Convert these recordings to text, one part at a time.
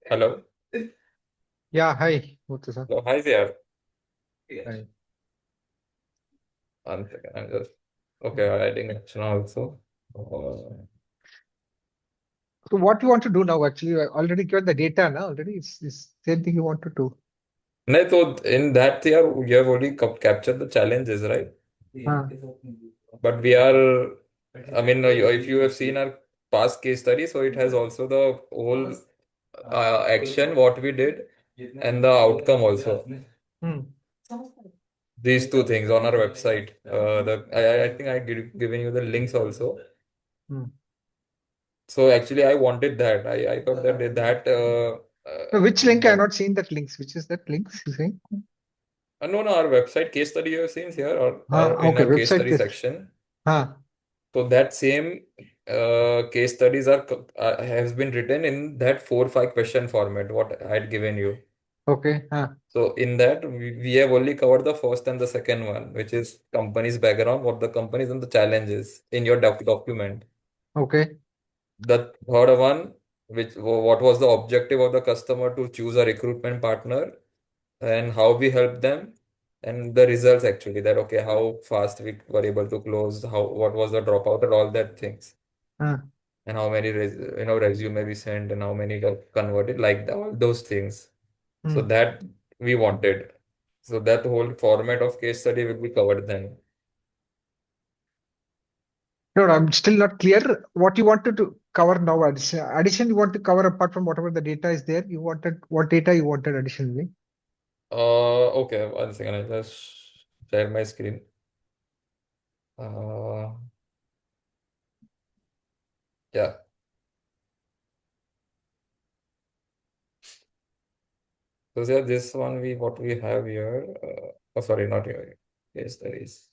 Hello. Yeah, hi, Murtaza. Hello. Hi there. Hi. 1 second. I'm just okay. I'm adding action also. Uh, So what you want to do now? Actually, I already given the data now. Already, it's same thing you want to do. no, so in that year, you have already captured the challenges, right? Huh. But we are, I mean, if you have seen our past case study, so it has also the whole action, what we did, and the outcome also. Hmm. These two things on our website. I think given you the links also. Hmm. So actually, I wanted that. I thought that So which link? I have not seen that links. Which is that links? You saying? no, no, our website case study you have seen here or in Okay. our case Website study is. section. Huh. So that same case studies has been written in that 4 5 question format what I had given you. Okay. Huh. So in that we have only covered the first and the second one, which is company's background, what the companies and the challenges in your document. Okay. The third one, what was the objective of the customer to choose a recruitment partner and how we help them and the results actually that okay how fast we were able to close how what was the dropout and all that things Huh. and how many resume we sent and how many got converted like all those things so Hmm. that we wanted so that whole format of case study will be covered then. No, no, I'm still not clear. What you wanted to cover now? Addition. You want to cover apart from whatever the data is there. You wanted what data you wanted additionally? Okay, 1 second, I just share my screen. uh yeah. So yeah, this one we what we have here. Oh, sorry, not here. Case studies.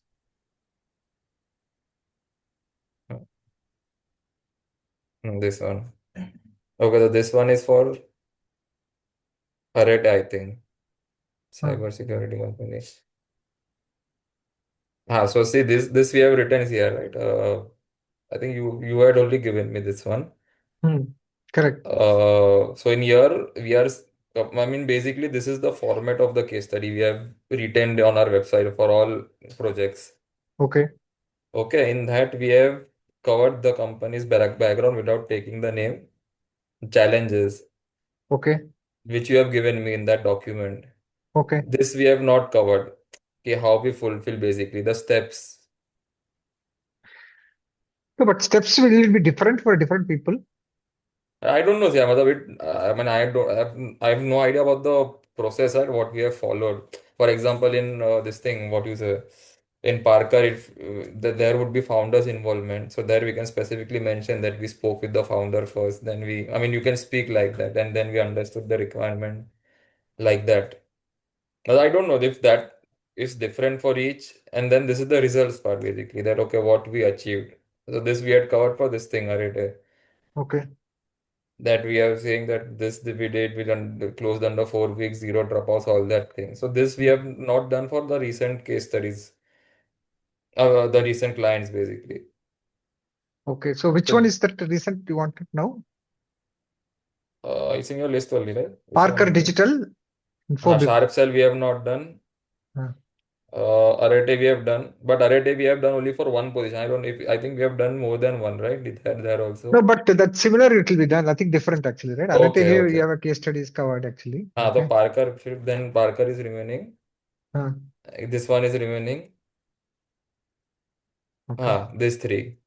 This one. Okay, so this one is for Arete, I think. Huh. Cyber security company. So see this we have written here, right? I think you had only given me this one. Hmm. Correct. So in here we are. I mean, basically, this is the format of the case study we have written on our website for all projects. Okay. Okay, in that we have covered the company's background without taking the name, challenges, Okay. which you have given me in that document. Okay. This we have not covered. Okay, how we fulfill basically the steps. No, but steps will be different for different people. I don't know, Syama, I mean, I have no idea about the process or what we have followed. For example, in this thing, what you say, in Parker, if there would be founders involvement, so there we can specifically mention that we spoke with the founder first. Then I mean, you can speak like that, and then we understood the requirement like that. But I don't know if that is different for each. And then this is the results part basically that okay, what we achieved. So this we had covered for this thing already. Okay. That we are saying that this we did, we done closed under 4 weeks, zero dropouts, all that thing. So this we have not done for the recent case studies, the recent clients basically. Okay. So which one So is that recent you wanted now? it's in your list only, right? Which one Parker is it? Digital Infobip. Sharp Cell we have not done. Uh, Arete we have done, but Arete we have done only for one position. I don't know if I think we have done more than one, right? Did that there no, also? but that's similar. It will be done. Nothing different actually, right? Arate Okay, here you okay. have a case studies covered actually. The Okay. Parker, then Parker is remaining. Uh, This one is remaining. okay. These three.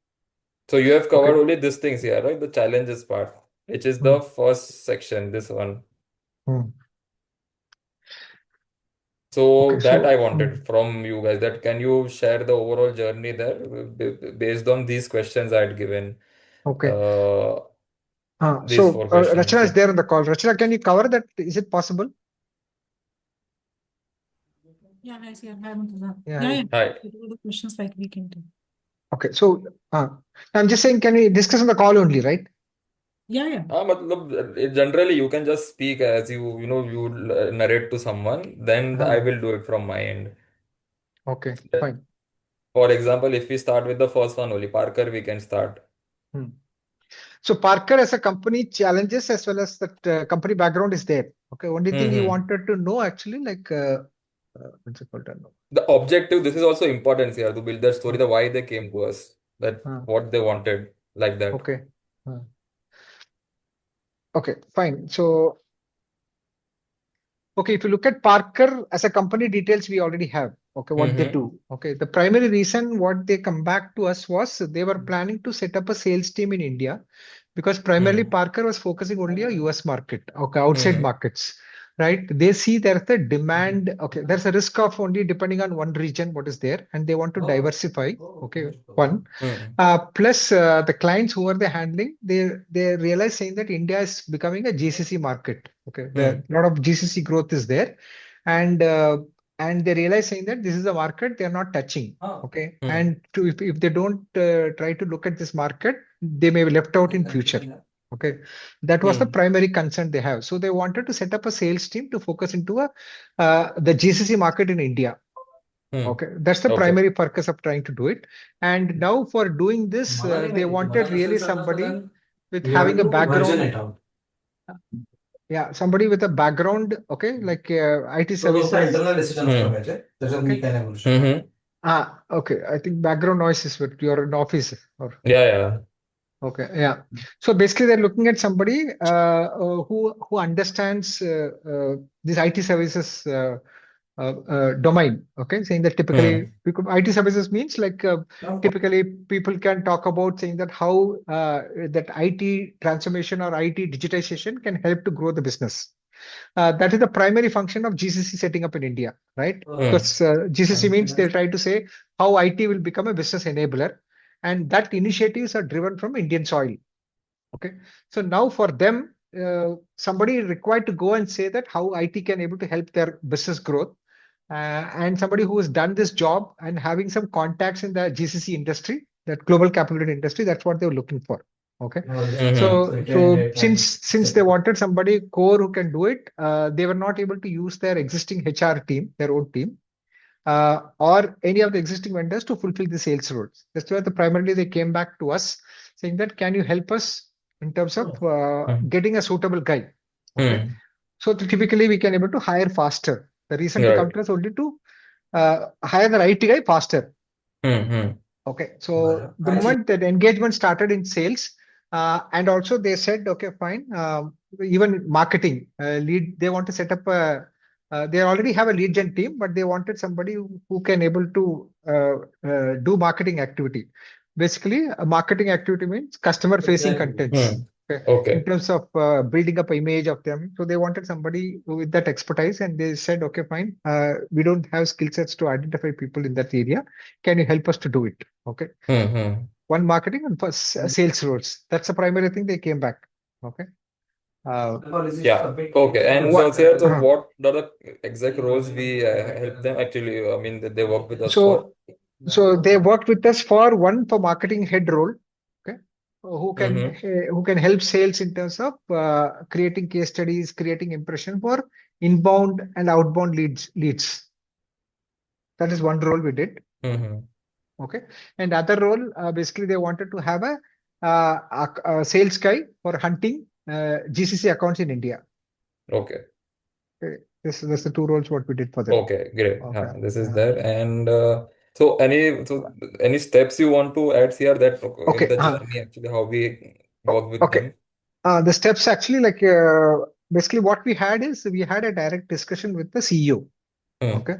So you have Okay. covered only these things here, right? The challenges part, which is Hmm. the first section, this one. Hmm. So Okay. that I So wanted from you guys that can you share the overall journey there based on these questions I had given. okay. Uh, these So four questions. Rachana is Yeah. there on the call. Rachana, can you cover that? Is it possible? Yeah, I see. I haven't done that. Yeah. Yeah, yeah. Hi. It will the questions like we can do. Okay. So I'm just saying, can we discuss on the call only, right? Yeah, yeah. matlab, generally you can just speak as you narrate to someone, then I Uh, will do it from my end. okay. Fine. For example, if we start with the first one only, Parker, we can start. Hmm. So Parker as a company challenges as well as that company background is there. Okay, only thing he Mm-hmm. wanted to know actually what's it called? I don't know. The objective, this is also important here to build that story, Uh, the why they came to us, that uh, what they wanted, like that. okay. Uh, okay, fine. So okay, if you look at Parker as a company details, we already have. Okay, what they Mm-hmm. do. Okay, the primary reason what they come back to us was they were planning to set up a sales team in India because primarily Mm-hmm. Parker was focusing only on US market, okay, outside Mm-hmm. markets, right? They see there's a demand, okay, there's a risk of only depending on one region what is there, and they want to diversify. Okay, one. Mm-hmm. Plus, the clients who are they handling, they realize saying that India is becoming a GCC market. Okay, where a lot of GCC growth is there, and they realize saying that this is a market they are not touching. Okay, Mm-hmm. and if they don't try to look at this market, they may be left out in future. Okay, that was the Mm-hmm. primary concern they have. So they wanted to set up a sales team to focus into the GCC market in India. Mm-hmm. Okay, that's the Okay. primary purpose of trying to do it. And now for doing this, they wanted really somebody with You have having a to version background, it out. yeah, somebody with a background, okay, like IT तो उसका services. internal decision असलं Mm-hmm. पाहिजे त्याच्यात मी Okay. काय नाही बोलू शकत. Mm-hmm. Okay. I think background noise is what you're in office or Yeah, yeah. okay, yeah. So basically, they're looking at somebody who understands these IT services domain. Okay, saying that typically Mm-hmm. because IT services means like No. typically people can talk about saying that how that IT transformation or IT digitization can help to grow the business. That is the primary function of GCC setting up in India, right? Because GCC means they try to say how IT will become a business enabler, and that initiatives are driven from Indian soil. Okay, so now for them, somebody required to go and say that how IT can able to help their business growth, and somebody who has done this job and having some contacts in the GCC industry, that global capability industry, that's what they were looking for. Okay, Mm-hmm. so since they wanted somebody core who can do it, they were not able to use their existing HR team, their own team, or any of the existing vendors to fulfill the sales roles. That's why primarily they came back to us saying that can you help us in terms of getting a suitable guy? Okay, Mm-hmm. so typically we can able to hire faster. The reason to come Right. to us only to hire the right guy faster. Mm-hmm. Okay, so the moment that engagement started in sales, and also they said, okay, fine, even marketing lead, they want to set up a, they already have a lead gen team, but they wanted somebody who can able to do marketing activity. Basically, a marketing activity means customer facing contents. Mm-hmm. Okay, in Okay. terms of building up image of them. So they wanted somebody with that expertise, and they said, okay, fine, we don't have skill sets to identify people in that area. Can you help us to do it? Okay. Mm-hmm. One marketing and first sales roles. That's the primary thing they came back. Okay. Yeah. Okay. And What? so what are the exact roles we help them actually? I mean, that they work with us for. So they worked with us for one for marketing head role. Okay. Mm-hmm. Who can help sales in terms of creating case studies, creating impression for inbound and outbound leads. That is one role we did. Mm-hmm. Okay. And other role, basically they wanted to have a sales guy for hunting GCC accounts in India. Okay. Okay. That's the two roles what we did for them. Okay. Great. Okay. This is there. And any steps you want to add here that in Okay. the journey actually how we work with Okay. them? The steps actually like basically what we had is we had a direct discussion with the CEO. Mm. Okay.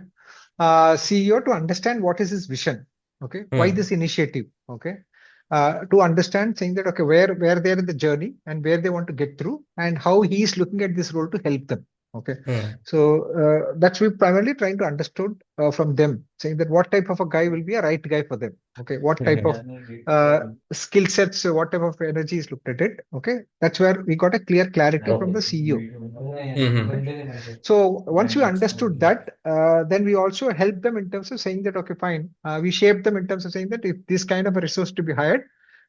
CEO to understand what is his vision. Okay. Why Mm. this initiative? Okay. To understand saying that okay, where they're in the journey and where they want to get through and how he is looking at this role to help them. Okay. Mm. So that's we primarily trying to understood from them saying that what type of a guy will be a right guy for them. Okay. What type of skill sets, what type of energy is looked at it. Okay. That's where we got a clear clarity from the CEO. Mm-hmm. So once we understood that, then we also help them in terms of saying that, okay, fine. We shape them in terms of saying that if this kind of a resource to be hired,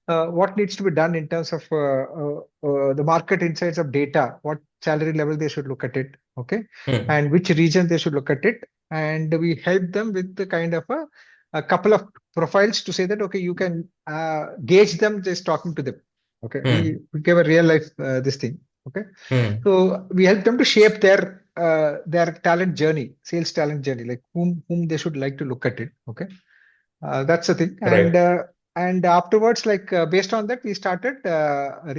what needs to be done in terms of the market insights of data, what salary level they should look at it, okay, Mm. and which region they should look at it. And we help them with the kind of a couple of profiles to say that, okay, you can gauge them just talking to them. Okay, Hmm. we gave a real life this thing. Okay, Hmm. so we help them to shape their talent journey, sales talent journey, like whom they should like to look at it. Okay, that's the thing. Right. And afterwards, like based on that, we started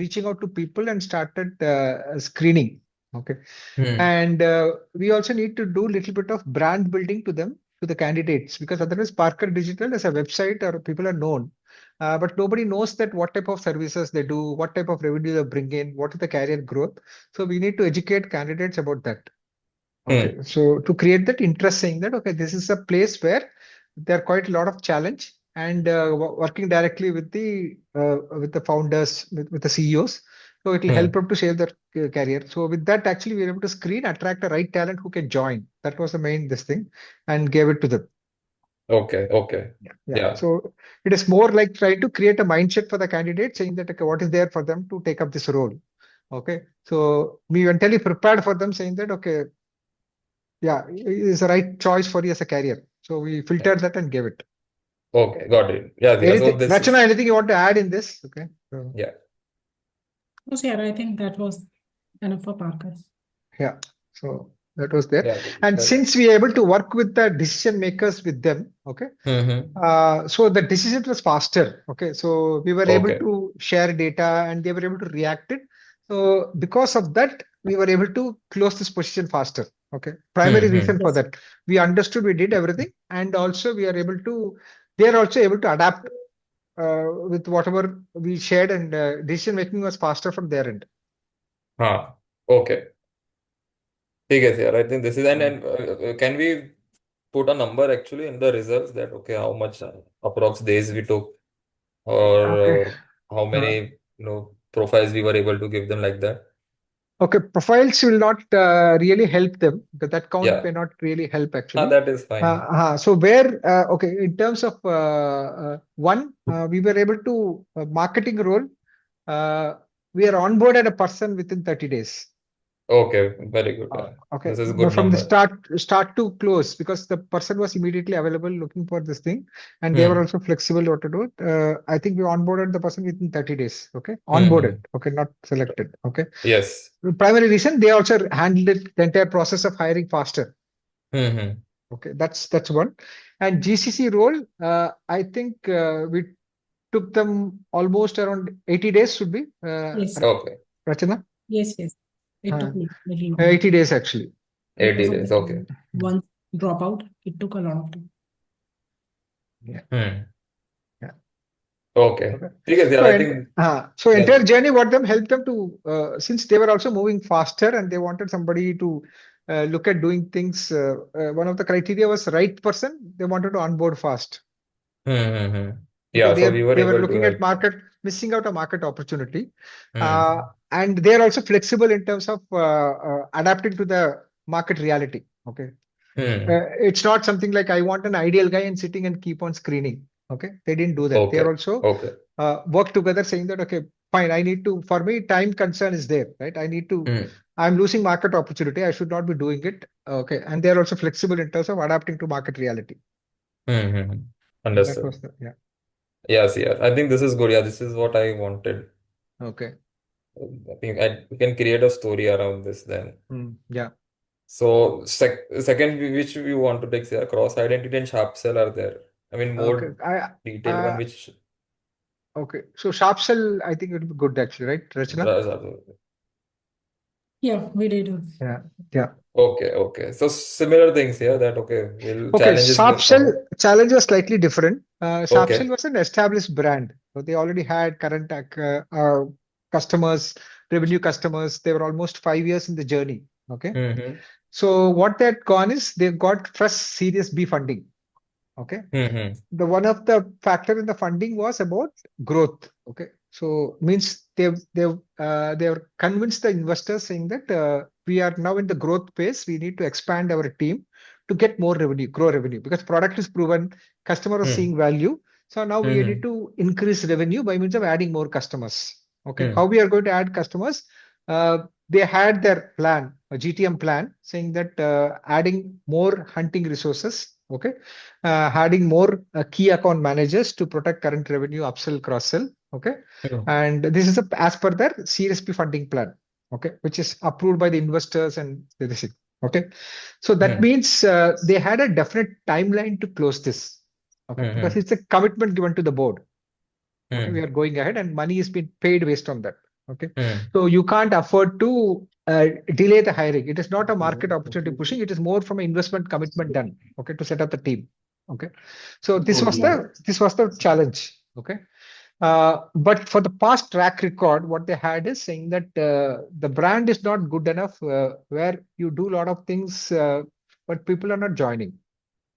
reaching out to people and started screening. Okay, Hmm. and we also need to do a little bit of brand building to them, to the candidates, because otherwise Parker Digital as a website or people are known, but nobody knows that what type of services they do, what type of revenue they bring in, what is the career growth. So we need to educate candidates about that. Okay, Hmm. so to create that interest, saying that okay, this is a place where there are quite a lot of challenge, and working directly with the founders, with the CEOs, so it will help Hmm. them to shape their career. So with that, actually, we were able to screen, attract the right talent who can join. That was the main this thing, and gave it to them. Okay. Okay. Yeah. Yeah. So it is more like trying to create a mindset for the candidate, saying that okay, what is there for them to take up this role. Okay, so we mentally prepared for them, saying that okay, yeah, it is the right choice for you as a career. So we Yeah. filtered that and gave it. Okay. Got it. Yeah. Yeah. So Anything, this Rachana, is, anything you want to add in this? Okay. So, yeah. No, so yeah, I think that was enough for Parker. yeah. So that was there. Yeah. And That, since we are able to work with the decision makers with them, okay, mm-hmm. so the decision was faster. Okay. So we were able Okay. to share data and they were able to react it. So because of that, we were able to close this position faster. Okay. Primary Mm-hmm. reason for Yes. that. We understood, we did everything, and also we are able to, they are also able to adapt with whatever we shared, and decision making was faster from their end. Huh. Okay. ठीक है यार. I think this is, Mm. and can we put a number actually in the results that okay, how much approx days we took, or Okay. how many Uh, profiles we were able to give them like that? okay. Profiles will not really help them, because that count Yeah. may not really help actually. That is fine. So where okay, in terms of one, we were able to marketing role. Uh, we are onboarded a person within 30 days. Okay. Very good. Yeah. Okay, This is a no, good from the number. start to close, because the person was immediately available looking for this thing, and they were Hmm. also flexible what to do. I think we onboarded the person within 30 days. Okay, onboarded. Hmm. Okay, not selected. Okay, Yes. the primary reason they also handled the entire process of hiring faster. Hmm. Okay, that's one. And GCC role, I think we took them almost around 80 days should be Yes. Okay. Rachana. Yes. Yes. It Uh, took me a little longer 80 days actually. because 80 of days. the Okay. one dropout. It took a lot of time. Yeah. Hmm. Yeah. Okay. Okay. ठीक है So यार. I and think, so yeah. entire journey, what them helped them to since they were also moving faster and they wanted somebody to look at doing things. One of the criteria was right person. They wanted to onboard fast. Hmm. Okay, Yeah. So we were they were able to looking at help. market, missing out a market opportunity, uh, Hmm. and they are also flexible in terms of adapting to the market reality. Okay, Hmm. it's not something like I want an ideal guy and sitting and keep on screening. Okay, they didn't do that. They are Okay. also Okay. work together, saying that okay, fine, I need to. For me, time concern is there, right? I need to. Hmm. I'm losing market opportunity. I should not be doing it. Okay, and they are also flexible in terms of adapting to market reality. Hmm. That Understood. was the yeah. Yes, yes. I think this is good. Yeah, this is what I wanted. Okay. I think we can create a story around this then. Yeah. So second, which we want to take, yeah, cross identity and sharp cell are there. I mean, Okay. more detailed one, Uh, which okay. So sharp cell, I think it would be good actually, right, Rachana? Yeah, we did. Yeah. Yeah. okay, okay. So similar things here that okay, will Okay. challenges Sharp will come cell up. challenge was slightly different. Sharp cell Okay. was an established brand. So they already had current customers, revenue customers. They were almost 5 years in the journey. Okay. Mm-hmm. So what they had gone is they've got first Series B funding. Okay. Mm-hmm. The one of the factor in the funding was about growth. Okay, so means they've convinced the investors, saying that we are now in the growth phase. We need to expand our team to get more revenue, grow revenue, because product is proven, customer is seeing value. So now we need Mm-hmm. to increase revenue by means of adding more customers. Okay, how Mm-hmm. we are going to add customers? Uh, they had their plan, a GTM plan, saying that adding more hunting resources. Okay, adding more key account managers to protect current revenue, upsell, cross sell. Okay. Hmm. And this is as per their Series B funding plan, okay, which is approved by the investors and this thing. Okay. So that Hmm. means they had a definite timeline to close this. Okay. Because Hmm. it's a commitment given to the board. Okay, we Hmm. are going ahead and money is being paid based on that. Okay, Hmm. so you can't afford to delay the hiring. It is not a market opportunity pushing. It is more from an investment commitment done. Okay, to set up the team. Okay, so this was the challenge. Okay, but for the past track record, what they had is saying that the brand is not good enough where you do a lot of things, but people are not joining.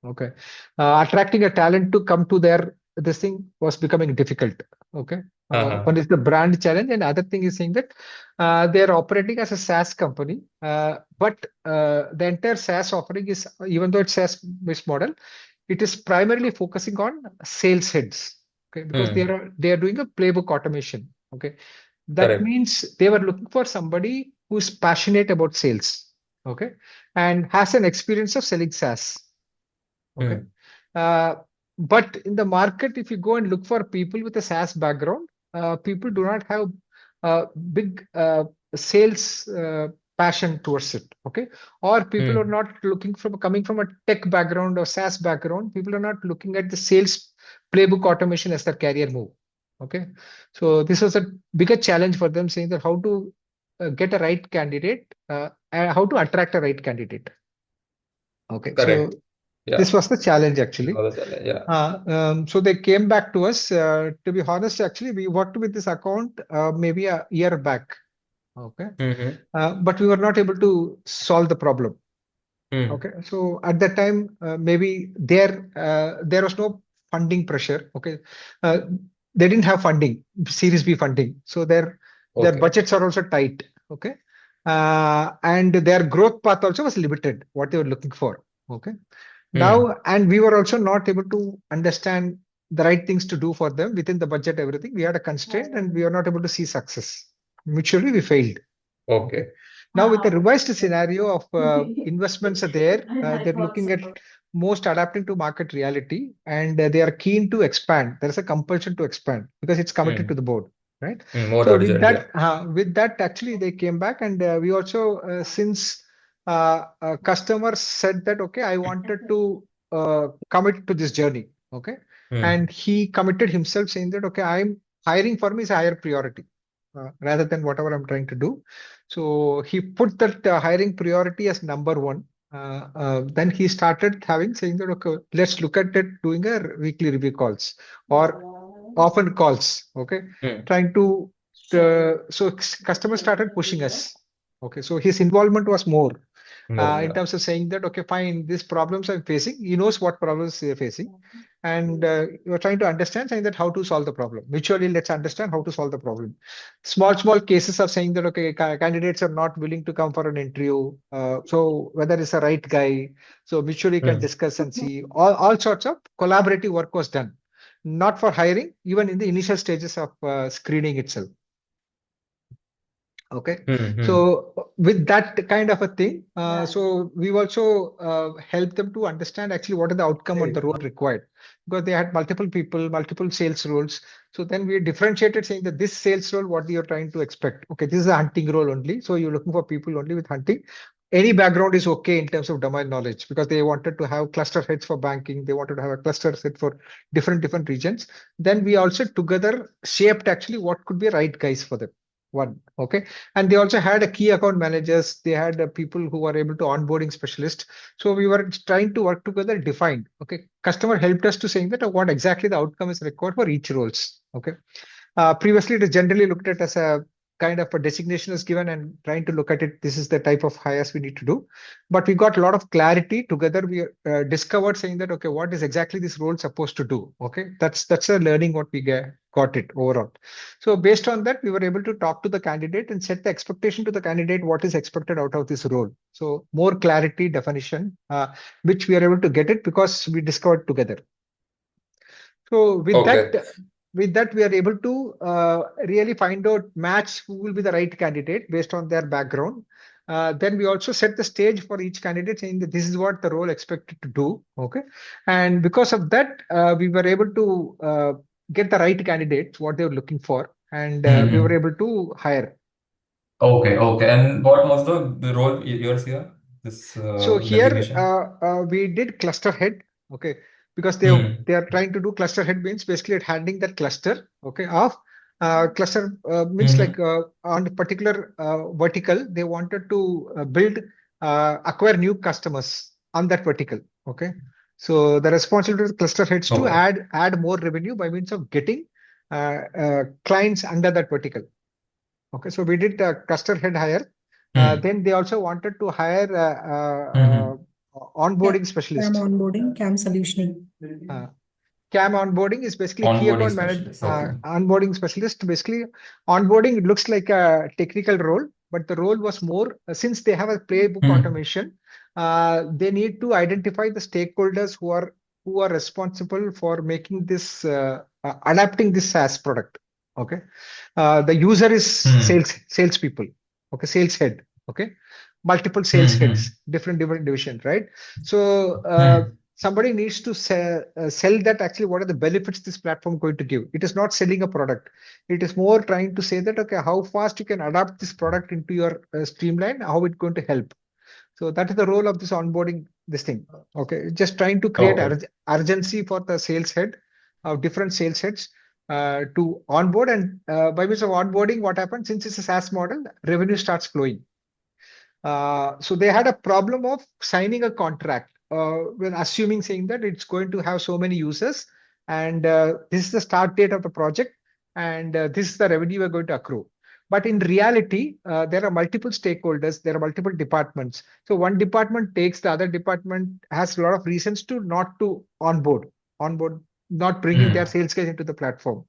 Okay. Attracting a talent to come to their this thing was becoming difficult. Okay. Uh-huh. One is the brand challenge, and other thing is saying that they are operating as a SaaS company, but the entire SaaS offering is, even though it's SaaS-based model, it is primarily focusing on sales heads. Okay, because Hmm. they are doing a playbook automation. Okay, that Correct. means they were looking for somebody who's passionate about sales. Okay, and has an experience of selling SaaS. Okay. Hmm. Uh, but in the market, if you go and look for people with a SaaS background, people do not have big sales passion towards it. Okay. Or people are Hmm. not looking from coming from a tech background or SaaS background. People are not looking at the sales playbook automation as their career move. Okay. So this was a bigger challenge for them, saying that how to get a right candidate, and how to attract a right candidate. Okay. So Correct. Yeah. this was the challenge That actually. was the challenge. Yeah. So they came back to us. To be honest, actually, we worked with this account maybe a year back. Okay, Mm-hmm. but we were not able to solve the problem. Hmm. Okay, so at that time, maybe there was no funding pressure. Okay, uh, they didn't have funding, Series B funding, so their Okay. budgets are also tight. Okay, and their growth path also was limited. What they were looking for. Okay. Hmm. Now, and we were also not able to understand the right things to do for them within the budget, everything. We had a constraint and we were not able to see success. Mutually, we failed. Okay. Okay. Now, with the revised scenario of investments are there, they're looking at most adapting to market reality and they are keen to expand. There is a compulsion to expand because it's committed to Hmm. the board, right? Hmm. More So urgent. Yeah. with that, actually, they came back and we also, since customers said that, okay, I wanted to commit to this journey. Okay. Hmm. And he committed himself saying that, okay, I'm hiring for me is a higher priority rather than whatever I'm trying to do. So he put that hiring priority as number one. Then he started having saying that, okay, let's look at it doing a weekly review calls or often calls. Okay. Hmm. Trying to, so customers started pushing us. Okay. So his involvement was more More. in Yeah. terms of saying that, okay, fine, these problems I'm facing. He knows what problems they're facing. And you're trying to understand, saying that how to solve the problem. Mutually, let's understand how to solve the problem. Small cases of saying that, okay, candidates are not willing to come for an interview. So whether it's a right guy, so mutually can Hmm. discuss and see all sorts of collaborative work was done. Not for hiring, even in the initial stages of screening itself. Okay, Hmm. Hmm. so with that kind of a thing, so we've also helped them to understand actually what are the outcome and the role required because they had multiple people, multiple sales roles. So then we differentiated saying that this sales role, what you're trying to expect. Okay, this is a hunting role only. So you're looking for people only with hunting. Any background is okay in terms of domain knowledge because they wanted to have cluster heads for banking. They wanted to have a cluster head for different regions. Then we also together shaped actually what could be right guys for them. One, okay, and they also had a key account managers. They had people who were able to onboarding specialists. So we were trying to work together, defined. Okay, customer helped us to saying that what exactly the outcome is required for each roles. Okay, previously, it is generally looked at as a kind of a designation is given and trying to look at it. This is the type of hires we need to do. But we got a lot of clarity together. We discovered saying that, okay, what is exactly this role supposed to do? Okay, that's a learning what we got it overall. So based on that, we were able to talk to the candidate and set the expectation to the candidate what is expected out of this role. So more clarity definition, which we are able to get it because we discovered together. So Okay. with that, we are able to really find out match who will be the right candidate based on their background. Then we also set the stage for each candidate saying that this is what the role expected to do. Okay. And because of that, we were able to get the right candidates, what they were looking for, and we were Hmm. able to hire. Okay, okay. And what was the role yours here? This So here designation? we did cluster head, okay, because Hmm. they are trying to do cluster head means basically handling that cluster, okay, of cluster means like Hmm. on a particular vertical they wanted to build acquire new customers on that vertical, okay. So the responsibility of the cluster heads to Okay. add more revenue by means of getting clients under that vertical. Okay, so we did a cluster head hire. Hmm. Then they also wanted to hire Hmm. onboarding CAM specialist. onboarding, CAM solutioning. Uh, CAM onboarding is basically key Onboarding account manage specialist. Okay. onboarding specialist. Basically, onboarding it looks like a technical role, but the role was more since they have a playbook Hmm. automation. They need to identify the stakeholders who are responsible for making this adapting this SaaS product. Okay, the user is Hmm. salespeople. Okay, sales head. Okay, multiple sales Hmm. Hmm. heads, different divisions, right? So Hmm. somebody needs to sell that actually what are the benefits this platform going to give. It is not selling a product. It is more trying to say that, okay, how fast you can adapt this product into your streamline, how it's going to help. So that is the role of this onboarding, this thing. Okay, just trying to create Okay. urgency for the sales head of different sales heads to onboard. And by means of onboarding, what happens since it's a SaaS model, revenue starts flowing. So they had a problem of signing a contract when assuming saying that it's going to have so many users and this is the start date of the project and this is the revenue we're going to accrue. But in reality, there are multiple stakeholders, there are multiple departments. So one department takes, the other department has a lot of reasons to not to onboard, not bringing their Hmm. sales guys into the platform.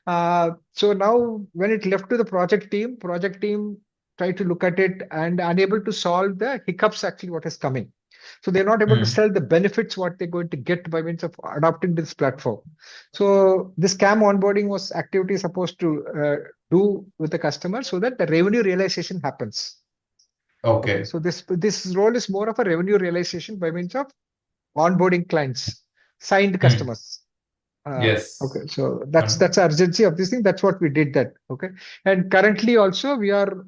So now when it left to the project team tried to look at it and unable to solve the hiccups actually what is coming. So they're not able to Hmm. sell the benefits what they're going to get by means of adopting this platform. So this CAM onboarding was activity supposed to do with the customer so that the revenue realization happens. Okay, Okay. so this role is more of a revenue realization by means of onboarding clients, signed Hmm. customers. Okay, Yes. so And that's the urgency of this thing. That's what we did that. Okay, and currently also we are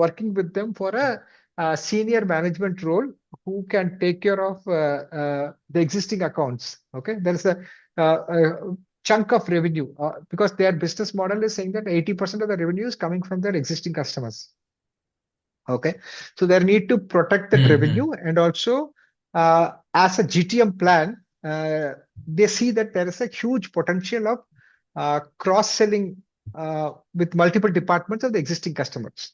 working with them for a senior management role who can take care of the existing accounts. Okay, there is a chunk of revenue because their business model is saying that 80% of the revenue is coming from their existing customers. Okay, so they need to protect that hmm. Hmm. revenue and also as a GTM plan, they see that there is a huge potential of cross-selling with multiple departments of the existing customers.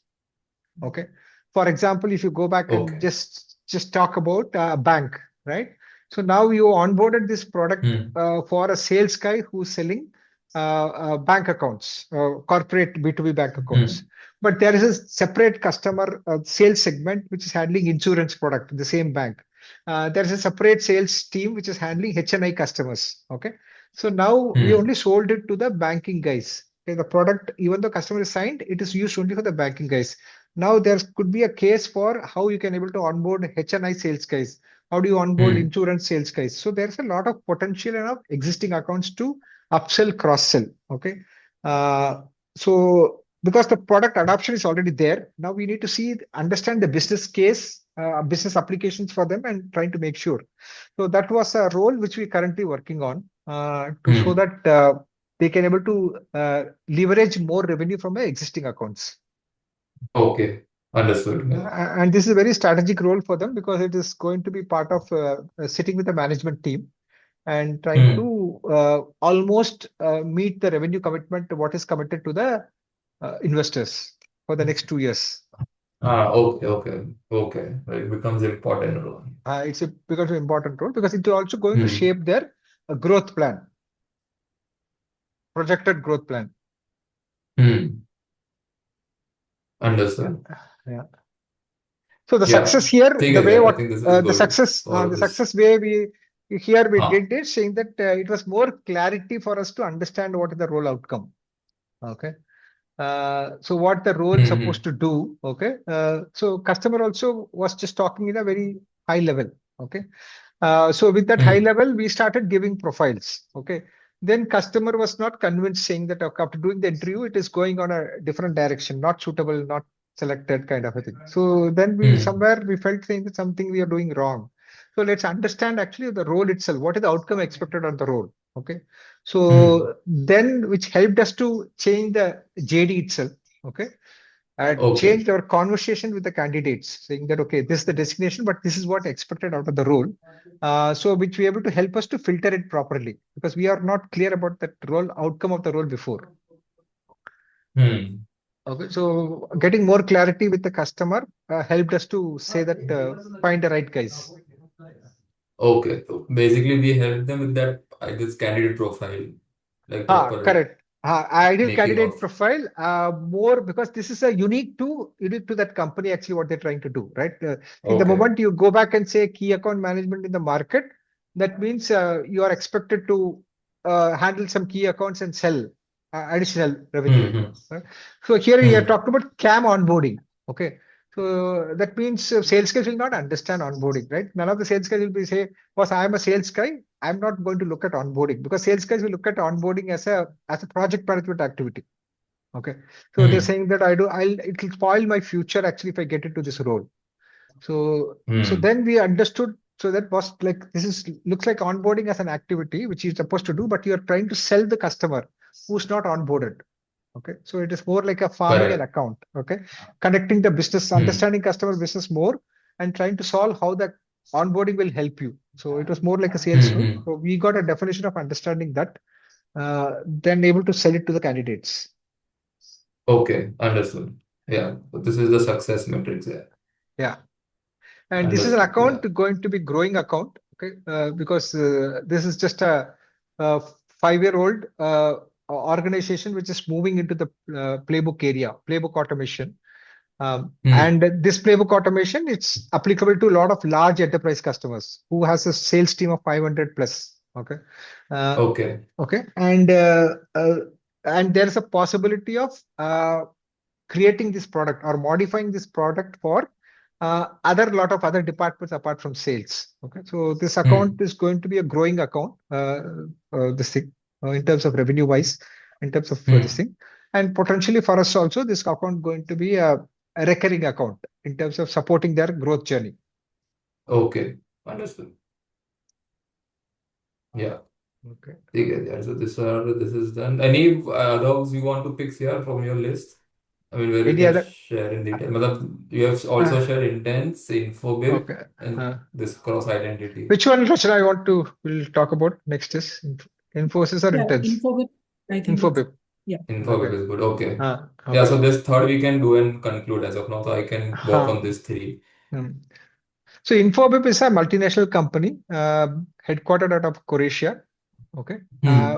Okay, for example, if you go back and Okay. just talk about a bank, right? So now you onboarded this product Hmm. for a sales guy who's selling bank accounts, corporate B2B bank accounts. Hmm. But there is a separate customer sales segment which is handling insurance product in the same bank. There is a separate sales team which is handling HNI customers. Okay, so now we Hmm. only sold it to the banking guys. Okay, the product, even though customer is signed, it is used only for the banking guys. Now there could be a case for how you can able to onboard HNI sales guys. How do you onboard Hmm. insurance sales guys? So there's a lot of potential in our existing accounts to upsell, cross sell. Okay. So because the product adoption is already there, now we need to see, understand the business case, business applications for them and trying to make sure. So that was a role which we're currently working on to so Hmm. that they can able to leverage more revenue from their existing accounts. Okay. Understood. Yeah. And this is a very strategic role for them because it is going to be part of sitting with the management team and trying Hmm. to almost meet the revenue commitment, what is committed to the investors for the next 2 years. Okay. Okay. Okay. It becomes important role. It's a becomes an important role because it's also going to Hmm. shape their growth plan, projected growth plan. Hmm. Yeah, Understood. yeah. So the Yeah. success here, ठीक the है way यार. I what think this is good for the this. success way we here we हाँ. did is saying that it was more clarity for us to understand what is the role outcome. Okay. So what the role supposed Hmm. to do. Okay. So customer also was just talking in a very high level. Okay. So with that high Hmm. level, we started giving profiles. Okay. then customer was not convinced, saying that okay, after doing the interview, it is going on a different direction, not suitable, not selected, kind of a thing. So then Hmm. we felt saying that something we are doing wrong. So let's understand actually the role itself. What is the outcome expected on the role? Okay. Hmm. So then, which helped us to change the JD itself. Okay, Okay. changed our conversation with the candidates, saying that, okay, this is the destination, but this is what expected out of the role. So which we able to help us to filter it properly, because we are not clear about that role outcome of the role before. Hmm. Okay, so getting more clarity with the customer helped us to say that find the right guys. Okay. So basically, we help them with that, I guess, candidate profile, like proper Correct. Ideal making candidate of. profile, more because this is a unique to that company, actually what they're trying to do, right? In the Okay. moment you go back and say key account management in the market, that means you are expected to handle some key accounts and sell additional revenue. Hmm. Right? So here we are Hmm. talking about CAM onboarding. Okay. So that means sales guys will not understand onboarding, right? None of the sales guys will be say, "Boss, I am a sales guy. I'm not going to look at onboarding," because sales guys will look at onboarding as a project management activity. Okay. So they're Hmm. saying that it will spoil my future actually if I get into this role. So Hmm. then we understood. So that was like, this is looks like onboarding as an activity which you're supposed to do, but you're trying to sell the customer who's not onboarded. Okay. So it is more like a farming an Correct. account. Okay. Connecting the business, Hmm. understanding customer business more, and trying to solve how the onboarding will help you. So it was more like a sales Hmm. role. Hmm. So we got a definition of understanding that, then able to sell it to the candidates. Okay. Understood. Yeah. So this is the success metrics. Yeah. Yeah. And this is an Understood. account Yeah. going to be growing account. Okay. Because this is just a 5-year-old organization which is moving into the playbook area, playbook automation. Hmm. And this playbook automation, it's applicable to a lot of large enterprise customers who has a sales team of 500 plus. Okay. Uh, Okay. okay. And there is a possibility of creating this product or modifying this product for other lot of other departments apart from sales. Okay. So this account Hmm. is going to be a growing account, this thing, in terms of revenue wise, in terms of this Hmm. thing. And potentially for us also, this account going to be a recurring account in terms of supporting their growth journey. Okay. Understood. Yeah. Okay. Okay. Yeah. So this is done. Any others you want to pick here from your list? I mean, where you Any can other? share in detail. Matlab, you have also Uh, shared Intense, Infobip, okay. and Uh, this cross identity. which one, Rachana, I want to we'll talk about next is Infosys or Yeah, Intense? Infobip, I think it's, Infobip. yeah. Infobip Okay. is good. Okay. Yeah, Okay. so this third we can do and conclude as of now. So I can work Uh, on this three. hmm. So Infobip is a multinational company, headquartered out of Croatia. Okay. Hmm.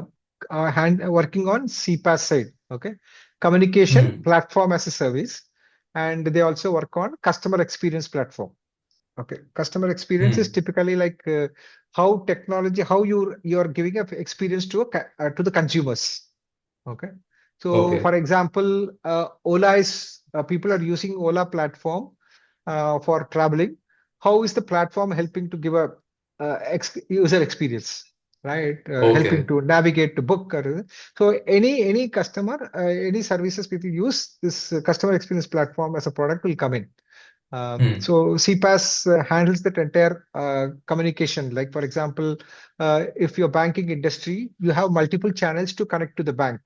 Working on CPaaS side. Okay. Communication Hmm. platform as a service. And they also work on customer experience platform. Okay. Customer experience is Hmm. typically like how technology, how you're giving a experience to the consumers. Okay. So Okay. for example, Ola is people are using Ola platform for traveling. How is the platform helping to give a user experience, right? Helping Okay. to navigate to book. So any customer, any services people use this customer experience platform as a product will come in. Hmm. So CPaaS handles that entire communication. Like for example, if you're banking industry, you have multiple channels to connect to the bank.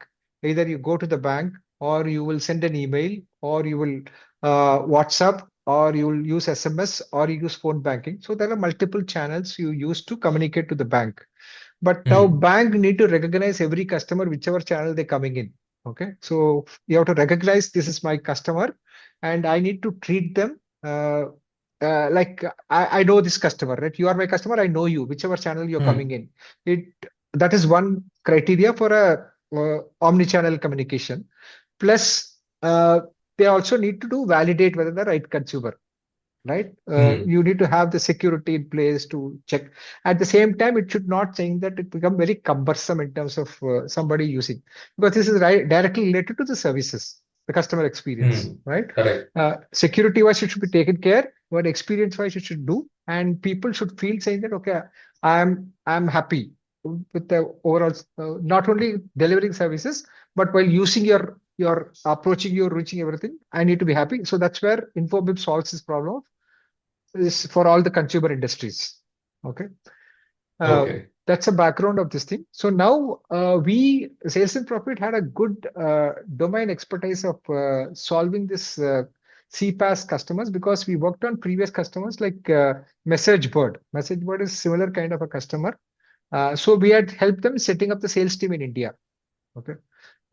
Either you go to the bank, or you will send an email, or you will WhatsApp, or you will use SMS, or you use phone banking. So there are multiple channels you use to communicate to the bank. But now Hmm. bank need to recognize every customer, whichever channel they're coming in. Okay, so you have to recognize this is my customer, and I need to treat them like I know this customer, right? You are my customer, I know you, whichever channel you're coming Hmm. in. It That is one criteria for a omni-channel communication. Plus, they also need to do validate whether the right consumer, right? Hmm. You need to have the security in place to check. At the same time, it should not saying that it become very cumbersome in terms of somebody using, because this is directly related to the services, the customer experience, Hmm. right? Correct. Security wise, it should be taken care, but experience wise, it should do, and people should feel saying that okay, I'm happy. with the overall not only delivering services, but while using your approaching your reaching everything, I need to be happy. So that's where Infobip solves this problem is for all the consumer industries. Okay. Uh, Okay. that's a background of this thing. So now we Sales and Profit had a good domain expertise of solving this CPaaS customers because we worked on previous customers like MessageBird. MessageBird is similar kind of a customer. So we had helped them setting up the sales team in India. Okay.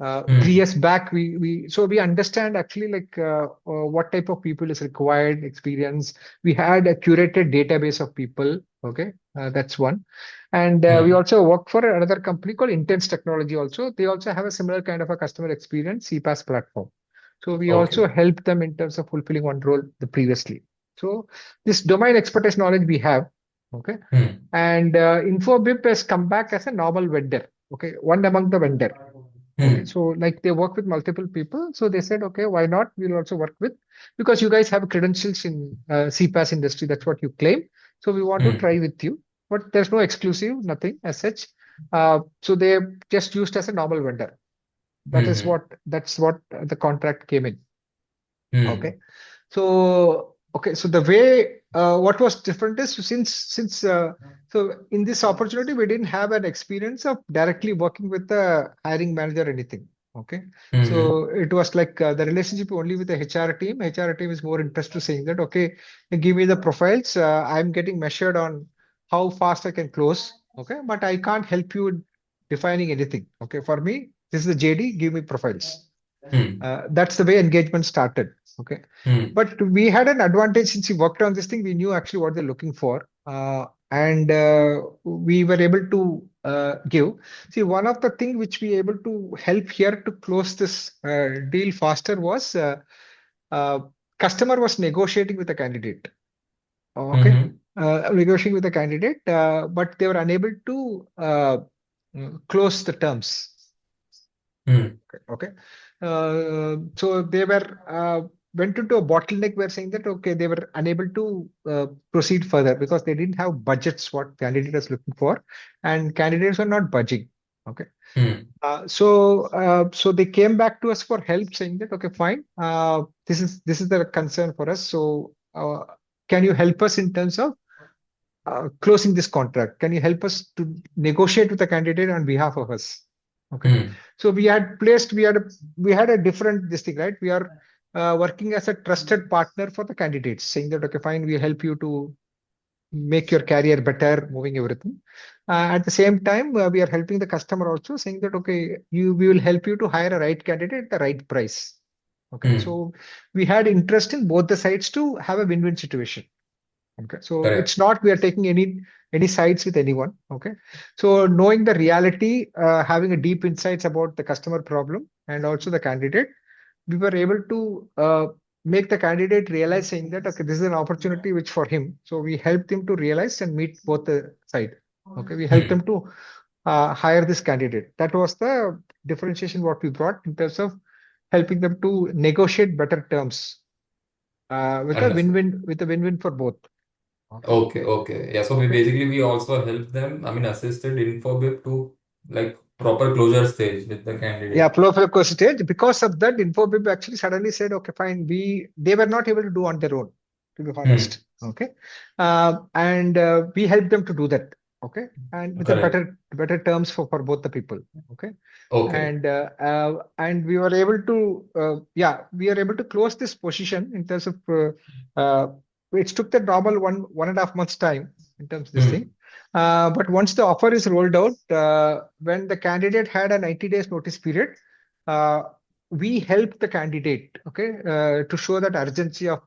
3 years back, we understand actually like what type of people is required, experience. We had a curated database of people. Okay, that's one, and we Hmm. also work for another company called Intense Technology. Also, they also have a similar kind of a customer experience CPaaS platform. So we also Okay. help them in terms of fulfilling one role the previously. So this domain expertise knowledge we have. Okay, Hmm. and Infobip has come back as a normal vendor. Okay, one among the vendor. Okay, Hmm. so like they work with multiple people. So they said, okay, why not? We'll also work with, because you guys have credentials in CPaaS industry. That's what you claim. So we want to Hmm. try with you, but there's no exclusive, nothing as such. So they just used as a normal vendor. Hmm. That's what the contract came in. Hmm. Okay. So the way what was different is since so in this opportunity we didn't have an experience of directly working with the hiring manager or anything. Okay, Hmm. so it was like the relationship only with the HR team. HR team is more interested saying that okay, give me the profiles. I'm getting measured on how fast I can close. Okay, but I can't help you in defining anything. Okay, for me this is the JD. Give me profiles. Hmm. That's the way engagement started. Okay. Hmm. But we had an advantage since we worked on this thing, we knew actually what they're looking for. And we were able to give. See, one of the things which we able to help here to close this deal faster was uh, customer was negotiating with the candidate. Okay. Hmm. Negotiating with the candidate, but they were unable to close the terms. Hmm. Okay. So they were went into a bottleneck. We're saying that okay, they were unable to proceed further because they didn't have budgets what candidate was looking for, and candidates were not budging. Okay. Hmm. So they came back to us for help, saying that okay, fine, this is the concern for us. So can you help us in terms of closing this contract? Can you help us to negotiate with the candidate on behalf of us? Okay. Hmm. So we had a different this thing, right? We are working as a trusted partner for the candidates, saying that okay, fine, we help you to make your career better, moving everything. At the same time, we are helping the customer also, saying that okay, we will help you to hire a right candidate at the right price. Okay. Hmm. So we had interest in both the sides to have a win-win situation. Okay, so it's Correct. not we are taking any sides with anyone. Okay, so knowing the reality, having a deep insights about the customer problem and also the candidate, we were able to make the candidate realize saying that okay, this is an opportunity which for him. So we helped him to realize and meet both the side. Okay, we helped Hmm. him to hire this candidate. That was the differentiation what we brought in terms of helping them to negotiate better terms Understood. with a win-win for both. Okay. Okay. Okay. Yeah. So we Okay. basically we also help them. I mean, assisted Infobip to like proper closure stage with the Yeah, candidate. flow of stage. Because of that, Infobip actually suddenly said, okay, fine. They were not able to do on their own, to be Hmm. honest. Okay. And we helped them to do that. Okay. And with a Correct. better terms for both the people. Okay. Okay. And we were able to we are able to close this position in terms of it took the normal 1.5 months time in terms of this thing. Hmm. But once the offer is rolled out, when the candidate had a 90 days notice period, uh, we helped the candidate, okay, to show that urgency of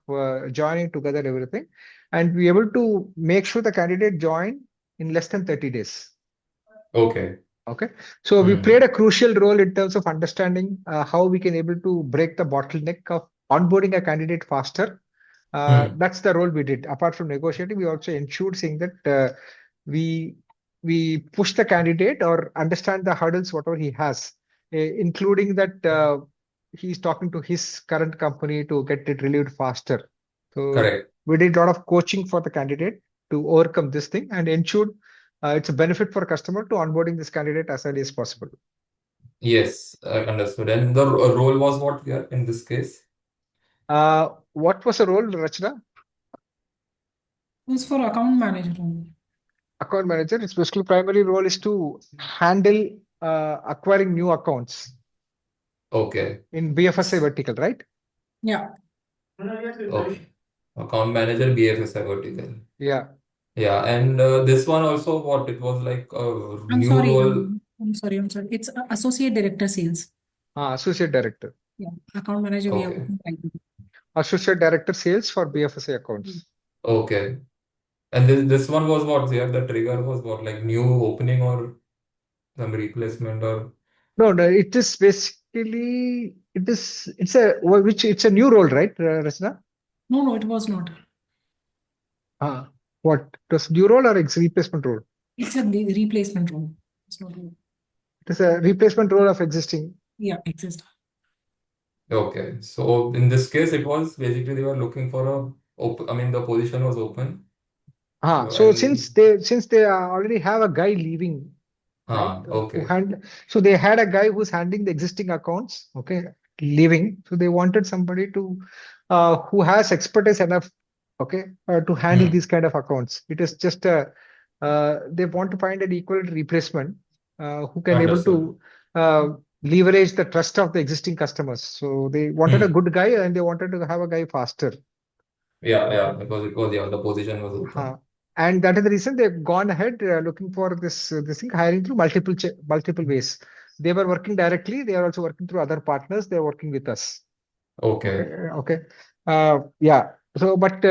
joining together everything, and we able to make sure the candidate join in less than 30 days. Okay. Okay, so we Hmm. played a crucial role in terms of understanding how we can able to break the bottleneck of onboarding a candidate faster. Hmm. That's the role we did. Apart from negotiating, we also ensured saying that we we push the candidate or understand the hurdles whatever he has, including that he's talking to his current company to get it relieved faster. So Correct. we did a lot of coaching for the candidate to overcome this thing and ensured it's a benefit for customer to onboarding this candidate as early as possible. Yes, I understood. And the role was what here in this case? What was the role, Rachna? It was for account manager only. Account manager. Its basically primary role is to handle acquiring new accounts Okay. in BFSI vertical, right? Yeah. Okay. Account manager, BFSI vertical. Yeah. Yeah, and this one also what it was like a I'm new sorry. role. I'm sorry. It's associate director sales. Associate director. Yeah. Account manager, we have Okay. Associate director sales for BFSI accounts. Okay. And this one was what here? The trigger was what, like new opening or some replacement or No, it is basically it's a new role, right, Rachna? No, it was not. What? It was new role or replacement role? It's a replacement role. It's not. It is a replacement role of existing. Yeah, exist. okay. So in this case, it was basically they were looking for I mean, the position was open. So And since they already have a guy leaving, right? okay. So they had a guy who's handling the existing accounts, okay, leaving. So they wanted somebody to who has expertise enough, okay, to handle these kind of accounts. It is just they want to find an equal replacement who can able Understood. to leverage the trust of the existing customers. So they wanted a good guy and they wanted to have a guy faster. Yeah, because it was the position was open. And that is the reason they've gone ahead looking for this thing, hiring through multiple ways. They were working directly. They are also working through other partners. They are working with us. Okay. Okay. Yeah. So, but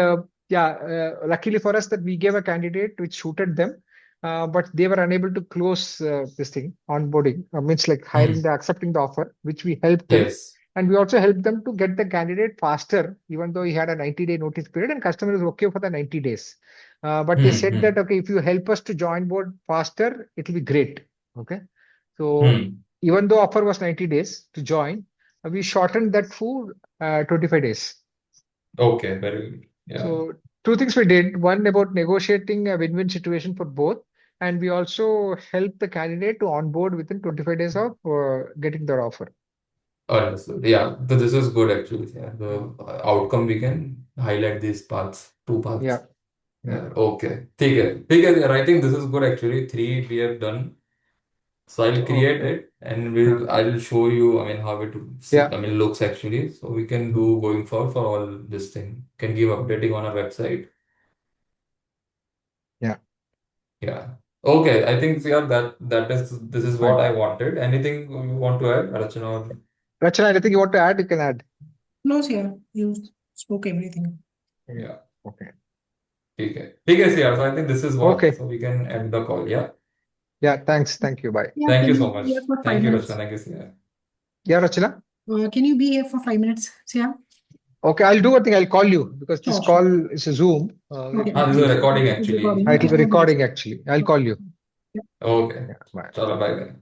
luckily for us that we gave a candidate which suited them, but they were unable to close this thing onboarding. Means like accepting the offer, which we helped them. Yes. And we also helped them to get the candidate faster, even though he had a 90-day notice period and customer is okay for the 90 days. But they said that, okay, if you help us to join board faster, it will be great. Okay. So even though offer was 90 days to join, we shortened that for 25 days. Okay, very good. Yeah. So two things we did. One about negotiating a win-win situation for both. And we also helped the candidate to onboard within 25 days of getting their offer. Understood. Yeah, so this is good actually. Yeah, the outcome we can highlight these paths, two paths. Yeah. Okay. ठीक है. I think this is good actually. 3 we have done. So I'll create it and I'll show you, I mean, how it looks actually. So we can do going forward for all this thing. Can give updating on our website. Yeah. Yeah. Okay. I think this is what I wanted. Anything you want to add, Archana? Rachana, anything you want to add, you can add. No, sir. You spoke everything. Yeah. Okay. ठीक है CR. So I think this is what. Okay. So we can end the call. Yeah. Yeah. Thanks. Thank you. Bye. Yeah, Thank can you you so be much. here for 5 Thank you, minutes? Rachana. Thank you, CR. Yeah, Rachana. Can you be here for 5 minutes, Siam? Okay, I'll do one thing. I'll call you because this Sure. call is a Zoom. Okay. this is a recording It's actually. recording. It will be recording actually. I'll call you. Okay. Yeah, bye. Chalo, bye bye.